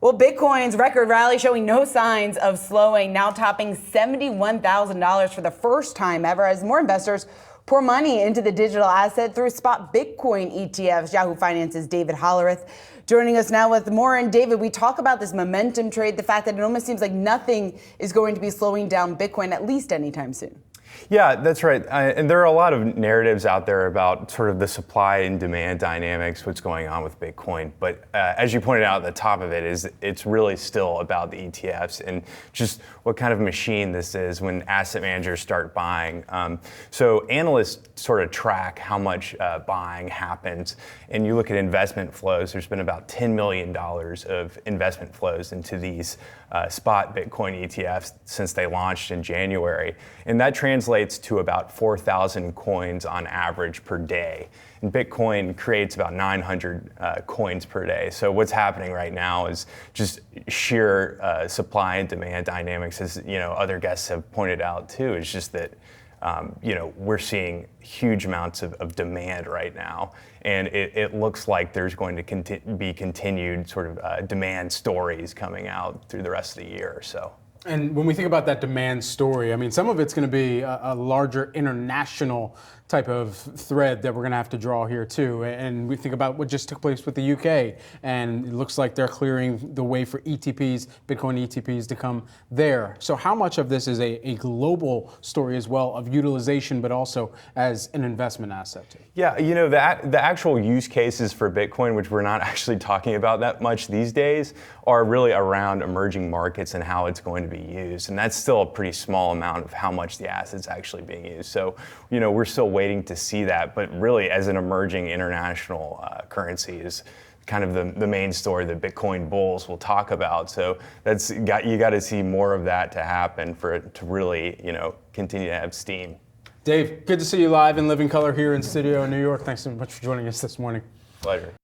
Well, Bitcoin's record rally showing no signs of slowing, now topping $71,000 for the first time ever as more investors pour money into the digital asset through spot Bitcoin ETFs. Yahoo Finance's David Hollerith joining us now with more. And David, we talk about this momentum trade, the fact that it almost seems like nothing is going to be slowing down Bitcoin, at least anytime soon. Yeah, that's right. And there are a lot of narratives out there about sort of the supply and demand dynamics, what's going on with Bitcoin. But as you pointed out at the top of it, it's really still about the ETFs and just what kind of machine this is when asset managers start buying. So analysts sort of track how much buying happens. And you look at investment flows, there's been about $10 million of investment flows into these spot Bitcoin ETFs since they launched in January. And that translates to about 4,000 coins on average per day. And Bitcoin creates about 900 coins per day. So what's happening right now is just sheer supply and demand dynamics, as other guests have pointed out too. It's just that we're seeing huge amounts of demand right now, and it looks like there's going to be continued sort of demand stories coming out through the rest of the year or so. And when we think about that demand story, I mean, some of it's going to be a larger international type of thread that we're going to have to draw here too. And we think about what just took place with the UK, and it looks like they're clearing the way for ETPs, Bitcoin ETPs to come there. So how much of this is a global story as well of utilization, but also as an investment asset? Yeah, the actual use cases for Bitcoin, which we're not actually talking about that much these days, are really around emerging markets and how it's going to be used. And that's still a pretty small amount of how much the asset's actually being used. So, we're still waiting to see that, but really as an emerging international currency is kind of the main story that Bitcoin bulls will talk about. So you got to see more of that to happen for it to really, continue to have steam. Dave, good to see you live in living color here in studio in New York. Thanks so much for joining us this morning. Pleasure.